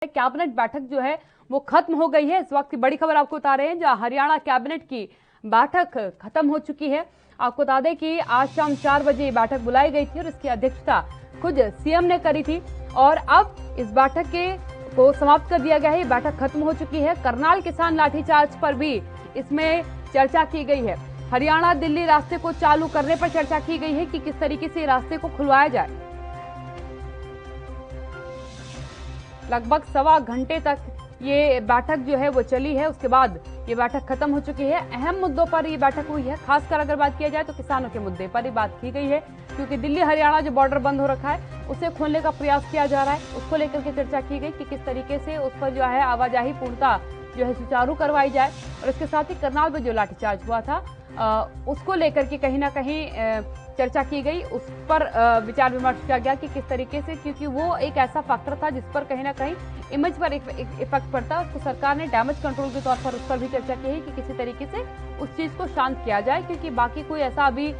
Cabinet बैठक जो है वो खत्म हो गई है। इस वक्त की बड़ी खबर आपको बता रहे हैं, जहां हरियाणा कैबिनेट की बैठक खत्म हो चुकी है। आपको बता दें कि आज शाम 4 बजे ये बैठक बुलाई गई थी और इसकी अध्यक्षता खुद सीएम ने करी थी और अब इस बैठक को समाप्त कर दिया गया है। ये बैठक खत्म हो चुकी है। करनाल किसान लाठीचार्ज पर भी इसमें चर्चा की गई है। हरियाणा दिल्ली रास्ते को चालू करने पर चर्चा की गई है कि किस तरीके से रास्ते को खुलवाया जाए। लगभग 1.25 घंटे तक ये बैठक जो है वो चली है। उसके बाद ये बैठक खत्म हो चुकी है। अहम मुद्दों पर ये बैठक हुई है। खासकर अगर बात किया जाए तो किसानों के मुद्दे पर ही बात की गई है, क्योंकि दिल्ली हरियाणा जो बॉर्डर बंद हो रखा है उसे खोलने का प्रयास किया जा रहा है। उसको लेकर के चर्चा की गई कि किस तरीके से उस पर जो है आवाजाही पूर्णतः जो है सुचारू करवाई जाए। और इसके साथ ही करनाल में जो लाठीचार्ज हुआ था उसको लेकर के कहीं ना कहीं चर्चा की गई। उस पर विचार विमर्श किया गया कि किस तरीके से, क्योंकि वो एक ऐसा फैक्टर था जिस पर कहीं ना कहीं इमेज पर एक इफेक्ट पड़ता है। उसको सरकार ने डैमेज कंट्रोल के तौर पर उस पर भी चर्चा की है कि किसी तरीके से उस चीज को शांत किया जाए, क्योंकि बाकी कोई ऐसा अभी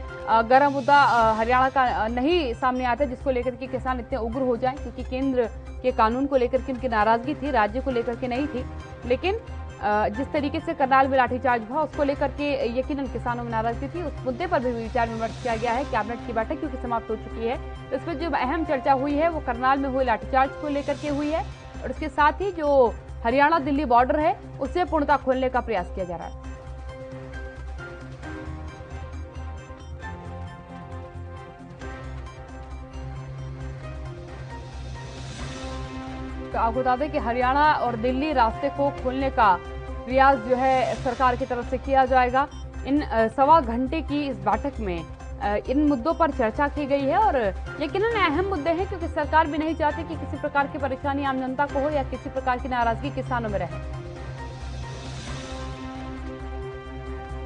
गर्म मुद्दा हरियाणा का नहीं सामने आता जिसको लेकर के किसान इतने उग्र हो जाए, क्योंकि केंद्र के कानून को लेकर के उनकी नाराजगी थी, राज्य को लेकर के नहीं थी। लेकिन जिस तरीके से करनाल में लाठीचार्ज हुआ उसको लेकर के यकीनन किसानों में नाराजगी थी। उस मुद्दे पर भी विचार विमर्श किया गया है। कैबिनेट की बैठक क्योंकि समाप्त हो चुकी है, इसमें जो अहम चर्चा हुई है वो करनाल में हुए लाठीचार्ज को लेकर के हुई है और इसके साथ ही जो हरियाणा दिल्ली बॉर्डर है उसे पूर्णतः खोलने का प्रयास किया जा रहा है। तो आपको बता दें कि हरियाणा और दिल्ली रास्ते को खोलने का प्रयास जो है सरकार की तरफ से किया जाएगा। इन 1.25 घंटे की इस बैठक में इन मुद्दों पर चर्चा की गई है और यकीनन अहम मुद्दे हैं, क्योंकि सरकार भी नहीं चाहती कि किसी प्रकार की परेशानी आम जनता को हो या किसी प्रकार की नाराजगी किसानों में रहे।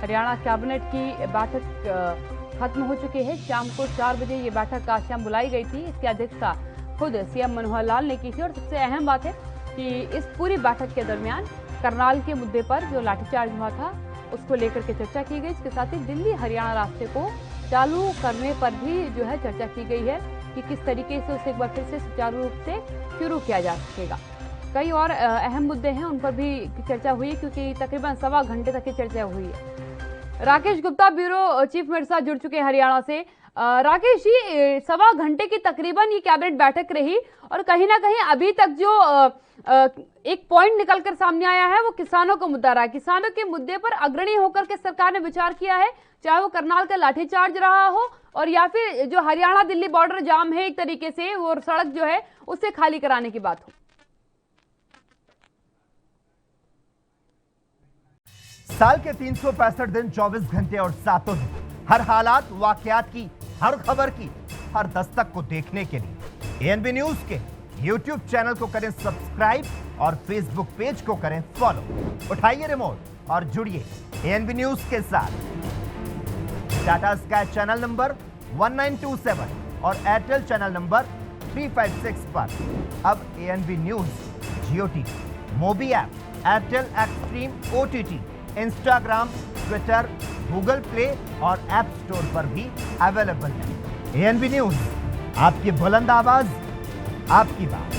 हरियाणा कैबिनेट की बैठक खत्म हो चुकी है। शाम को 4 बजे ये बैठक आज शाम बुलाई गई थी। इसकी अध्यक्षता खुद सीएम मनोहर लाल ने की थी और सबसे अहम बात है कि इस पूरी बैठक के दरमियान करनाल के मुद्दे पर जो लाठीचार्ज हुआ था उसको लेकर के चर्चा की गई। इसके साथ ही दिल्ली हरियाणा रास्ते को चालू करने पर भी जो है चर्चा की गई है कि किस तरीके से उसे एक बार फिर से सुचारू रूप से शुरू किया जा सकेगा। कई और अहम मुद्दे हैं उन पर भी चर्चा हुई, क्योंकि तकरीबन 1.25 घंटे तक की चर्चा हुई है। राकेश गुप्ता ब्यूरो चीफ मेरे साथ जुड़ चुके हैं हरियाणा से। राकेश जी, 1.25 घंटे की तकरीबन ये कैबिनेट बैठक रही और कहीं ना कहीं अभी तक जो एक पॉइंट निकलकर सामने आया है वो किसानों का मुद्दा रहा है। किसानों के मुद्दे पर अग्रणी होकर के सरकार ने विचार किया है, चाहे वो करनाल का लाठीचार्ज रहा हो और या फिर जो हरियाणा दिल्ली बॉर्डर जाम है एक तरीके से वो सड़क जो है उसे खाली कराने की बात हो। साल के 365 दिन 24 घंटे और 7 दिन हर हालात वाकयात की, हर खबर की, हर दस्तक को देखने के लिए एएनबी न्यूज के YouTube चैनल को करें सब्सक्राइब और Facebook पेज को करें फॉलो। उठाइए रिमोट और जुड़िए एएनबी न्यूज के साथ। टाटा स्काई चैनल नंबर 1927 और एयरटेल चैनल नंबर 356 पर अब ANB news Jio TV, Mobi app, Airtel Xstream OTT, Instagram, Twitter, Google Play और ऐप स्टोर पर भी अवेलेबल है। एएनबी न्यूज, आपकी बुलंद आवाज, आपकी बात।